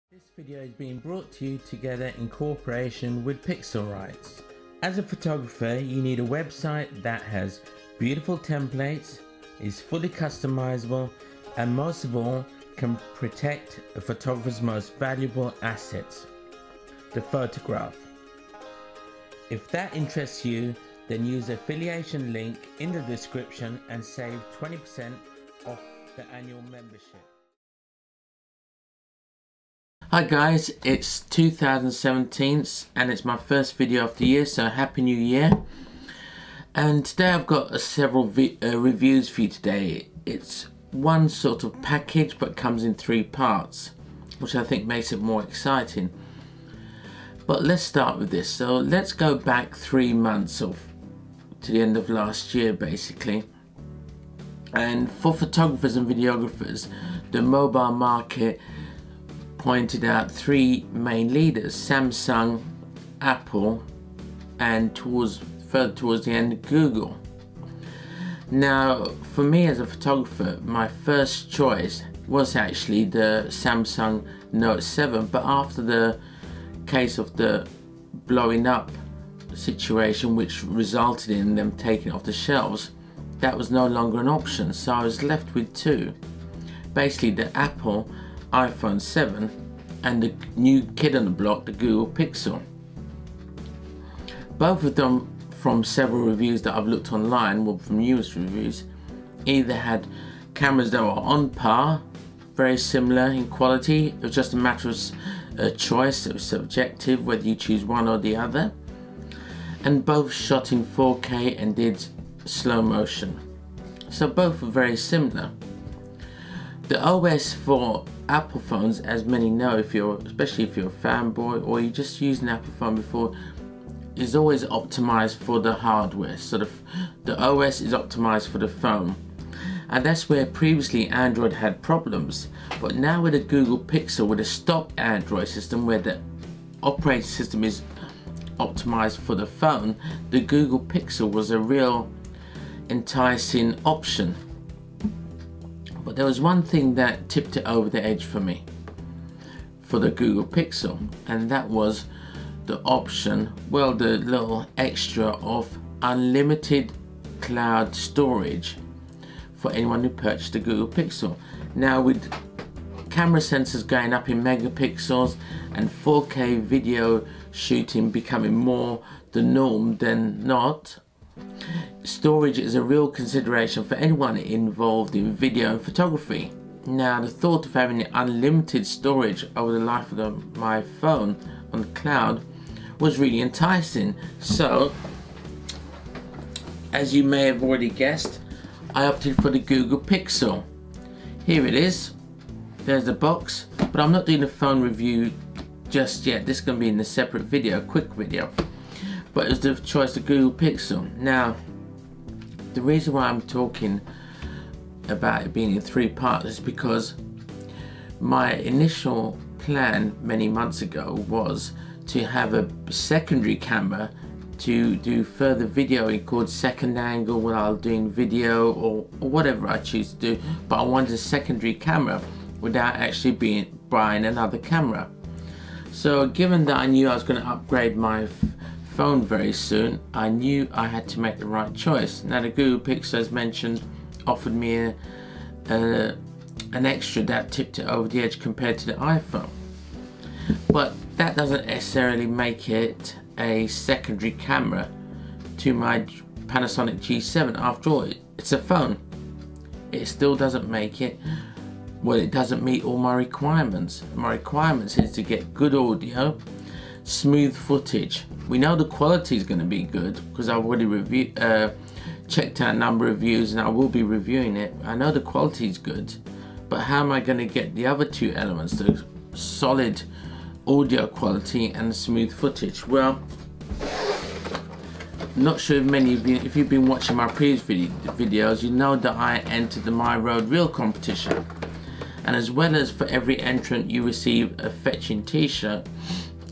This video is being brought to you together in cooperation with Pixel Rights. As a photographer, you need a website that has beautiful templates, is fully customizable, and most of all, can protect a photographer's most valuable assets, the photograph. If that interests you, then use the affiliation link in the description and save 20% off the annual membership. Hi guys, it's 2017 and it's my first video of the year, so happy new year. And today I've got several reviews for you today. It's one sort of package but comes in 3 parts, which I think makes it more exciting. But let's start with this. So let's go back 3 months to the end of last year basically. And for photographers and videographers, the mobile market pointed out 3 main leaders: Samsung, Apple, and further towards the end, Google. Now for me as a photographer, my first choice was actually the Samsung Note 7, but after the case of the blowing up situation which resulted in them taking it off the shelves, that was no longer an option, so I was left with 2. Basically the Apple iPhone 7 and the new kid on the block, the Google Pixel. Both of them, from several reviews that I've looked online, well, from numerous reviews, either had cameras that were on par, very similar in quality. It was just a matter of choice. It was subjective whether you choose one or the other, and both shot in 4K and did slow motion, so both were very similar. The OS for Apple phones, as many know, especially if you're a fanboy or you just used an Apple phone before, is always optimized for the hardware. So the OS is optimized for the phone, and that's where previously Android had problems. But now with the Google Pixel, with a stock Android system where the operating system is optimized for the phone, the Google Pixel was a real enticing option. But there was one thing that tipped it over the edge for me for the Google Pixel, and that was the option, well, the little extra of unlimited cloud storage for anyone who purchased the Google Pixel. Now with camera sensors going up in megapixels and 4K video shooting becoming more the norm than not, storage is a real consideration for anyone involved in video and photography. Now the thought of having unlimited storage over the life of my phone on the cloud was really enticing. So as you may have already guessed, I opted for the Google Pixel. Here it is, there's the box, but I'm not doing a phone review just yet. This is going to be in a separate video, a quick video. But it's the choice of Google Pixel. Now, the reason why I'm talking about it being in 3 parts is because my initial plan many months ago was to have a secondary camera to do further videoing called second angle while doing video or whatever I choose to do, but I wanted a secondary camera without actually buying another camera. So given that I knew I was going to upgrade my phone very soon, I knew I had to make the right choice. Now the Google Pixel, as mentioned, offered me an extra that tipped it over the edge compared to the iPhone, but that doesn't necessarily make it a secondary camera to my Panasonic G7. After all, it's a phone. It still doesn't make it, well, it doesn't meet all my requirements. My requirements is to get good audio, smooth footage. We know the quality is going to be good because I've already checked out a number of reviews and I will be reviewing it. I know the quality is good, but how am I going to get the other 2 elements, the solid audio quality and the smooth footage? Well, not sure if many of you, if you've been watching my previous videos, you know that I entered the My Road Reel competition, and as well as for every entrant you receive a fetching t-shirt,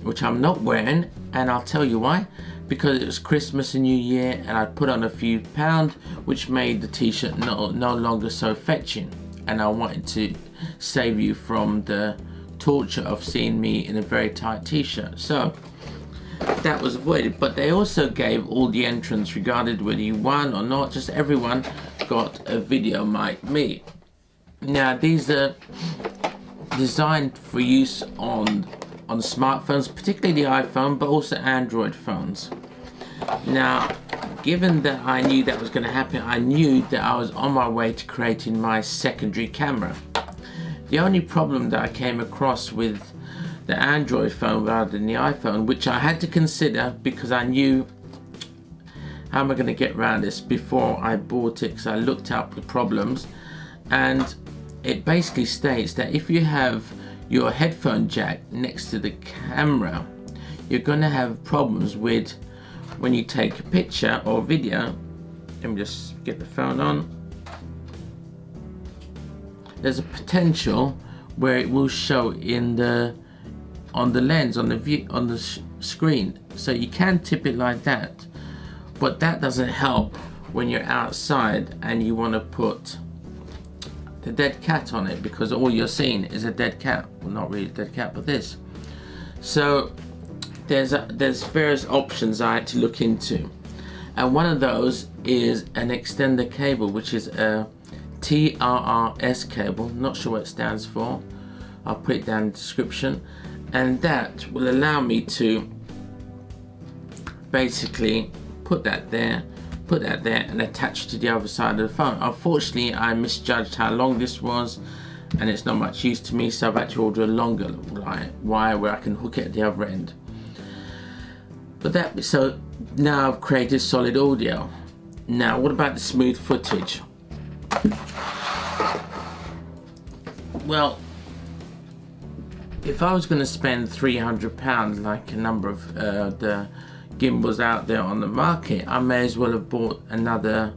which I'm not wearing, and I'll tell you why. Because it was Christmas and New Year and I put on a few pounds, which made the t-shirt no longer so fetching, and I wanted to save you from the torture of seeing me in a very tight t-shirt. So that was avoided, but they also gave all the entrants, regarded whether you won or not, just everyone got a video mic me. Now these are designed for use on smartphones, particularly the iPhone, but also Android phones. Now, given that I knew that was going to happen, I knew that I was on my way to creating my secondary camera. The only problem that I came across with the Android phone rather than the iPhone, which I had to consider because I knew how am I going to get around this before I bought it, because I looked up the problems, and it basically states that if you have your headphone jack next to the camera, you're going to have problems with when you take a picture or video. Let me just get the phone on. There's a potential where it will show in the on the lens, on the view, on the screen. So you can tip it like that, but that doesn't help when you're outside and you want to put the dead cat on it, because all you're seeing is a dead cat. Well, not really a dead cat, but this. So there's various options I had to look into, and one of those is an extender cable, which is a TRRS cable. Not sure what it stands for. I'll put it down in the description, and that will allow me to basically put that there, and attach to the other side of the phone. Unfortunately, I misjudged how long this was, and it's not much use to me, so I've had to order a longer wire where I can hook it at the other end. But so now I've created solid audio. Now, what about the smooth footage? Well, if I was going to spend £300 like a number of the gimbals out there on the market, I may as well have bought another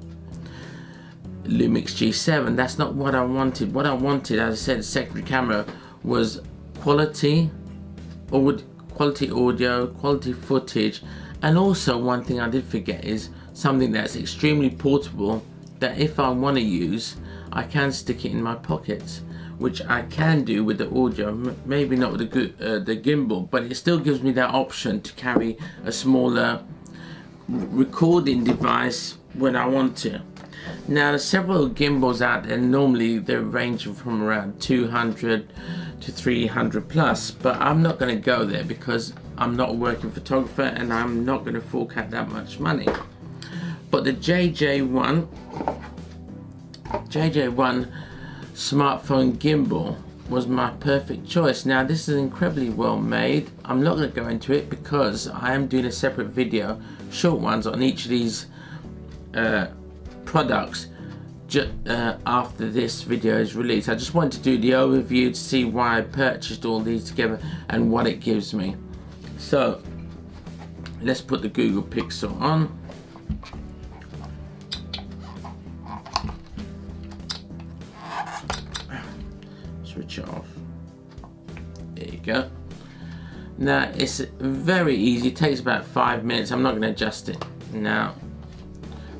Lumix G7. That's not what I wanted. What I wanted, as I said, secondary camera, was quality audio, quality footage, and also one thing I did forget is something that's extremely portable, that if I want to use, I can stick it in my pockets, which I can do with the audio. Maybe not with the gimbal, but it still gives me that option to carry a smaller recording device when I want to. Now, there's several gimbals out there. Normally they're ranging from around 200 to 300 plus, but I'm not going to go there because I'm not a working photographer and I'm not going to fork out that much money. But the JJ1 smartphone gimbal was my perfect choice. Now, this is incredibly well made. I'm not going to go into it because I am doing a separate video, short ones, on each of these products after this video is released. I just wanted to do the overview to see why I purchased all these together and what it gives me. So let's put the Google Pixel on. Switch it off. There you go. Now, it's very easy. It takes about 5 minutes. I'm not going to adjust it now,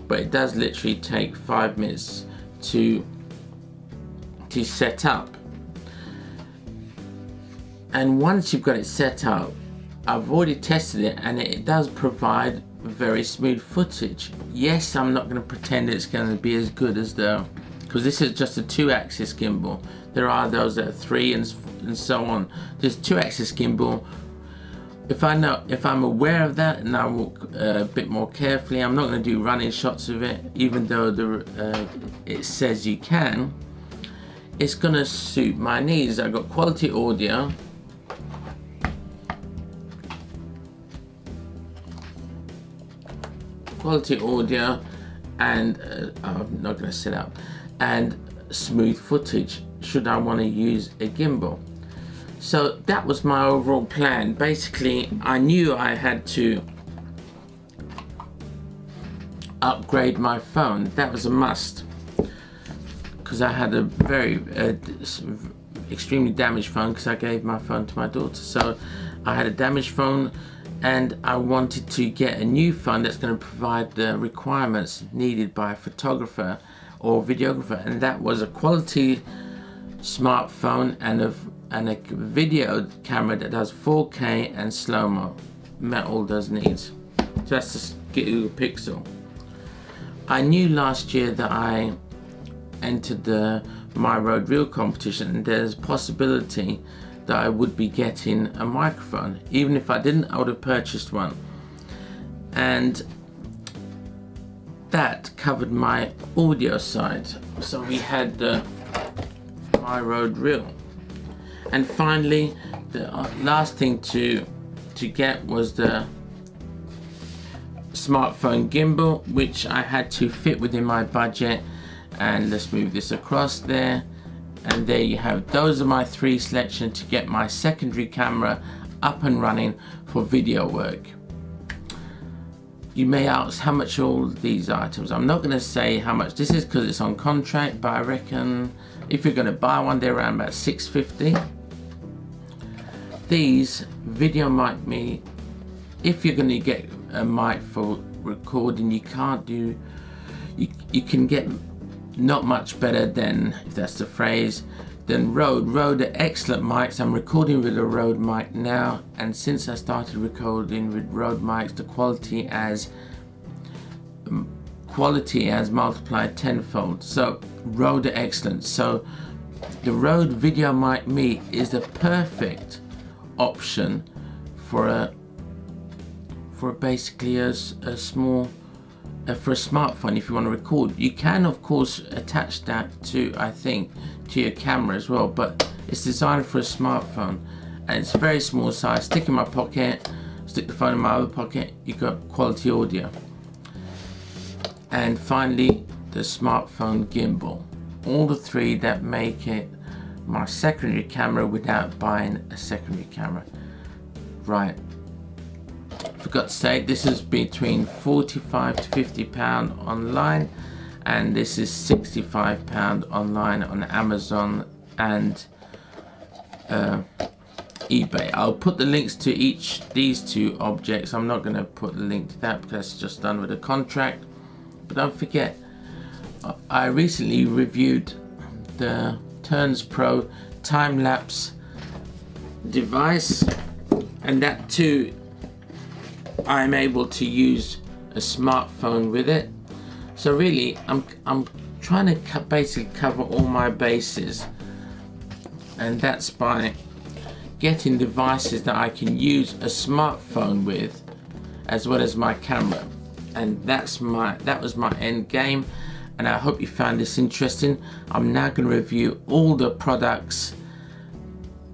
but it does literally take 5 minutes to set up. And once you've got it set up, I've already tested it and it does provide very smooth footage. Yes, I'm not going to pretend it's going to be as good as because this is just a 2-axis gimbal. There are those that are 3 and so on. This 2-axis gimbal, if I'm aware of that and I walk a bit more carefully, I'm not going to do running shots of it, even though it says you can. It's going to suit my needs. I've got quality audio. And I'm not going to set up, and smooth footage should I want to use a gimbal. So that was my overall plan. Basically, I knew I had to upgrade my phone. That was a must, because I had a very extremely damaged phone, because I gave my phone to my daughter. So I had a damaged phone and I wanted to get a new phone that's going to provide the requirements needed by a photographer or videographer, and that was a quality smartphone and and a video camera that does 4K and slow-mo. Met all those needs. So that's the Google Pixel. I knew last year that I entered the My Road Reel competition, and there's a possibility that I would be getting a microphone. Even if I didn't, I would have purchased one. And that covered my audio side. So we had the My Road Reel. And finally, the last thing to get was the smartphone gimbal, which I had to fit within my budget. And let's move this across there, and there you have. Those are my 3 selections to get my secondary camera up and running for video work. You may ask how much all these items. I'm not going to say how much this is because it's on contract, but I reckon if you're going to buy one, they're around about $6.50. These video mic me. If you're going to get a mic for recording, you can't do. You can get not much better than, if that's the phrase, than Rode. Rode are excellent mics. I'm recording with a Rode mic now, and since I started recording with Rode mics, the quality has multiplied tenfold. So Rode are excellent. So the Rode Video Mic Me is the perfect option for basically a small for a smartphone if you want to record. You can of course attach that to, I think, to your camera as well, but it's designed for a smartphone and it's very small size. Stick in my pocket, stick the phone in my other pocket, you got quality audio. And finally, the smartphone gimbal. All the 3 that make it my secondary camera without buying a secondary camera. Right, forgot to say, this is between £45 to £50 online, and this is £65 online on Amazon and eBay. I'll put the links to these 2 objects. I'm not going to put the link to that because it's just done with a contract. But don't forget, I recently reviewed the Turns Pro time-lapse device, and that too I'm able to use a smartphone with it. So really I'm trying to basically cover all my bases, and that's by getting devices that I can use a smartphone with as well as my camera. And that was my end game, and I hope you found this interesting. I'm now going to review all the products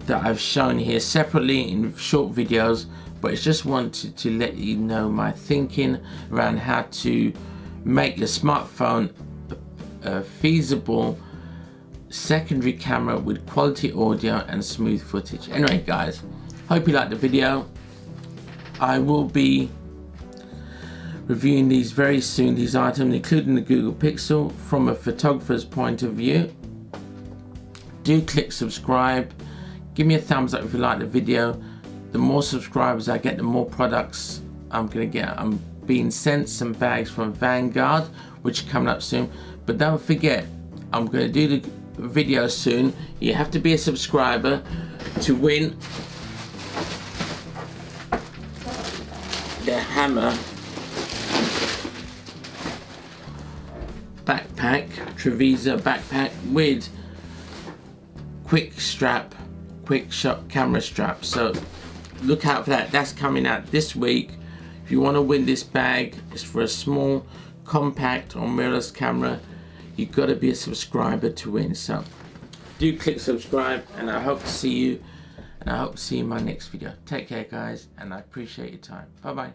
that I've shown here separately in short videos, but I just wanted to let you know my thinking around how to make your smartphone a feasible secondary camera with quality audio and smooth footage. Anyway guys, hope you liked the video. I will be reviewing these very soon, these items, including the Google Pixel, from a photographer's point of view. Do click subscribe, give me a thumbs up if you like the video. The more subscribers I get, the more products I'm gonna get. I'm being sent some bags from Vanguard, which are coming up soon. But don't forget, I'm gonna do the video soon. You have to be a subscriber to win the Hammer backpack, Trevisa backpack with quick shot camera strap. So look out for that. That's coming out this week. If you want to win this bag, it's for a small, compact or mirrorless camera. You've got to be a subscriber to win. So do click subscribe, and I hope to see you. And I hope to see you in my next video. Take care guys, and I appreciate your time. Bye bye.